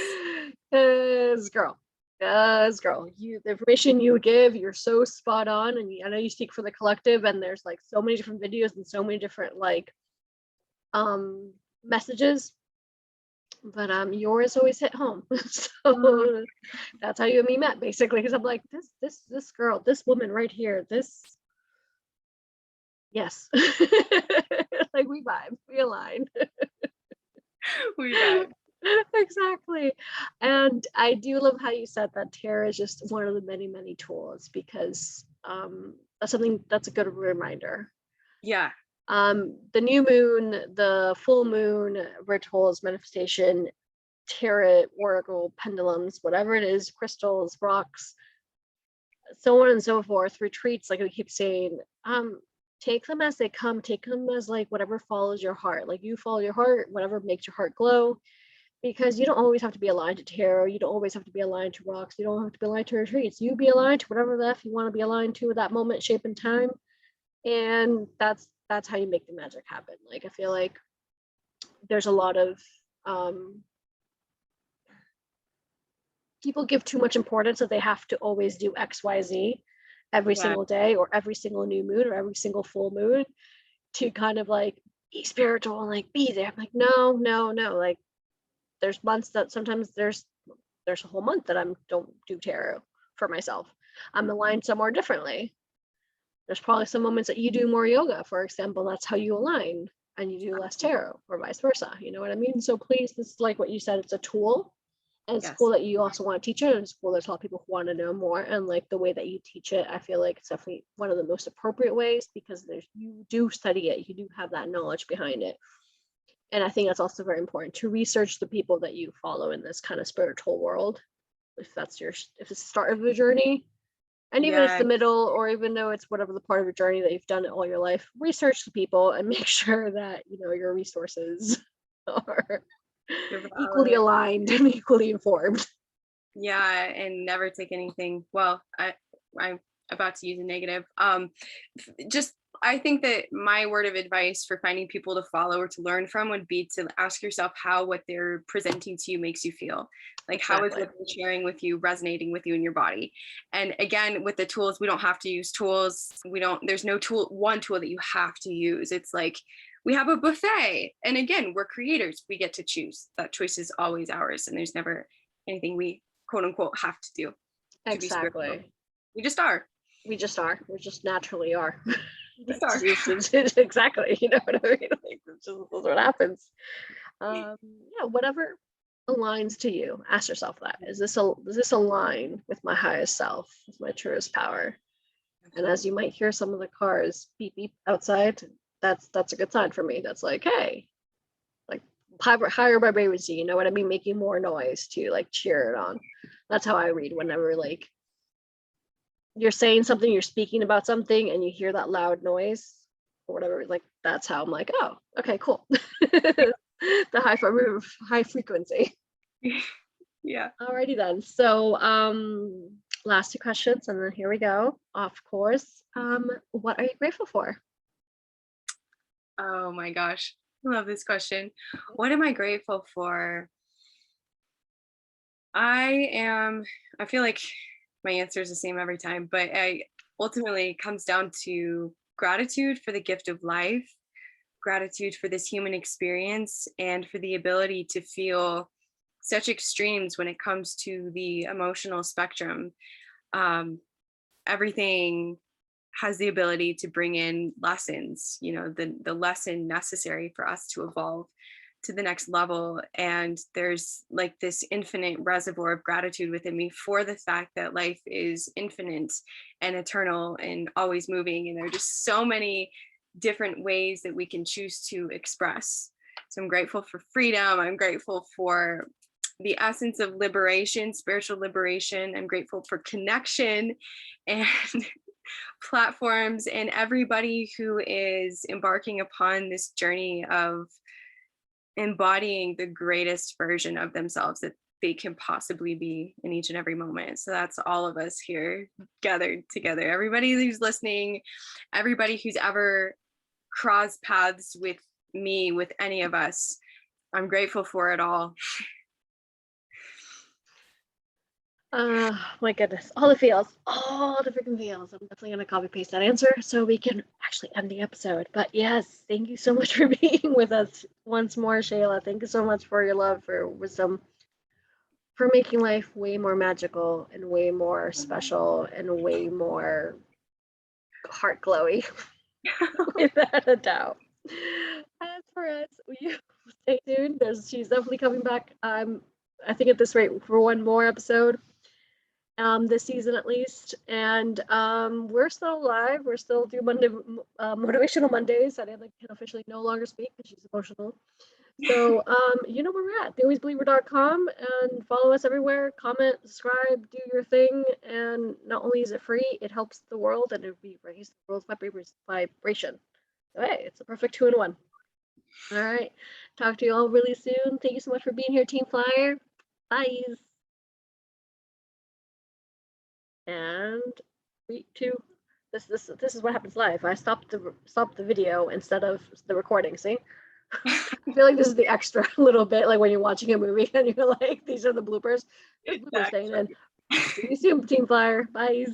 Because girl, you, the information you give, you're so spot on, and I know you speak for the collective, and there's like so many different videos and so many different like messages, but yours always hit home. So that's how you and me met, basically, because I'm like, this girl, this woman right here, this. Yes. Like we vibe, we align. We vibe. Exactly. And I do love how you said that tarot is just one of the many, many tools, because that's something that's a good reminder. Yeah. The new moon, the full moon, rituals, manifestation, tarot, oracle, pendulums, whatever it is, crystals, rocks, so on and so forth, retreats, like I keep saying, take them as they come, take them as like whatever follows your heart. Like you follow your heart, whatever makes your heart glow, because you don't always have to be aligned to tarot, you don't always have to be aligned to rocks, you don't have to be aligned to retreats. You be aligned to whatever the F you want to be aligned to at that moment, shape, and time. And that's how you make the magic happen. Like I feel like there's a lot of people give too much importance that they have to always do XYZ every Yeah. single day or every single new moon or every single full moon to kind of like be spiritual and like be there. I'm like, no, no, no. Like there's months that sometimes there's a whole month that I don't do tarot for myself. I'm aligned somewhere differently. There's probably some moments that you do more yoga, for example, that's how you align, and you do less tarot or vice versa. You know what I mean? So please, this is like what you said, it's a tool. And it's Yes. cool that you also want to teach it. And it's cool there's a lot of people who want to know more. And like the way that you teach it, I feel like it's definitely one of the most appropriate ways, because there's you do study it, you do have that knowledge behind it. And I think that's also very important to research the people that you follow in this kind of spiritual world. If it's the start of a journey, and even if it's Yeah. the middle, or even though it's whatever the part of your journey that you've done it all your life, research the people and make sure that your resources are equally aligned and equally informed. Yeah, and never take anything. Well, I'm about to use a negative. Just I think that my word of advice for finding people to follow or to learn from would be to ask yourself how what they're presenting to you makes you feel. Like how is Exactly. what they're sharing with you resonating with you in your body? And again, with the tools, we don't have to use tools. There's no one tool that you have to use. It's like we have a buffet. And again, we're creators. We get to choose. That choice is always ours. And there's never anything we quote unquote have to do to be spiritual. Exactly. We just are. We just are. We just naturally are. We just are. Exactly. You know what I mean? Like, that's what happens. Yeah, whatever aligns to you. Ask yourself that. Does this align with my highest self, with my truest power? And as you might hear some of the cars beep beep outside, that's a good sign for me. That's like, hey, like higher vibrancy, you know what I mean? Making more noise to like cheer it on. That's how I read whenever like you're saying something, you're speaking about something, and you hear that loud noise or whatever. Like that's how I'm like, oh, okay, cool. The high frequency. Yeah. Alrighty then. So last two questions and then here we go. Of course. What are you grateful for? Oh my gosh. I love this question. What am I grateful for? I feel like my answer is the same every time, but ultimately it comes down to gratitude for the gift of life, gratitude for this human experience, and for the ability to feel such extremes when it comes to the emotional spectrum. Everything has the ability to bring in lessons, the lesson necessary for us to evolve to the next level. And there's like this infinite reservoir of gratitude within me for the fact that life is infinite and eternal and always moving. And there are just so many different ways that we can choose to express. So I'm grateful for freedom. I'm grateful for the essence of liberation, spiritual liberation. I'm grateful for connection and platforms and everybody who is embarking upon this journey of embodying the greatest version of themselves that they can possibly be in each and every moment. So that's all of us here gathered together. Everybody who's listening, everybody who's ever crossed paths with me, with any of us, I'm grateful for it all. My goodness, all the freaking feels. I'm definitely gonna copy paste that answer so we can actually end the episode. But yes, thank you so much for being with us once more, Shayla. Thank you so much for your love, for wisdom, for making life way more magical and way more special and way more heart glowy, without a doubt. As for us, we stay tuned. She's definitely coming back. I think at this rate for one more episode. This season at least, and we're still alive. We're still doing motivational Mondays. Ariadna can officially no longer speak because she's emotional. So you know where we're at, thealwaysbeliever.com, and follow us everywhere. Comment, subscribe, do your thing, and not only is it free, it helps the world, and it will raise the world's vibration. So hey, it's a perfect 2-in-1. All right, talk to you all really soon. Thank you so much for being here, Team Flyer. Bye. And 3, 2. This is what happens live. I stopped the video instead of the recording. See, I feel like this is the extra little bit, like when you're watching a movie and you're like, these are the bloopers. There's bloopers staying in. See you soon, Team Flyer. Bye.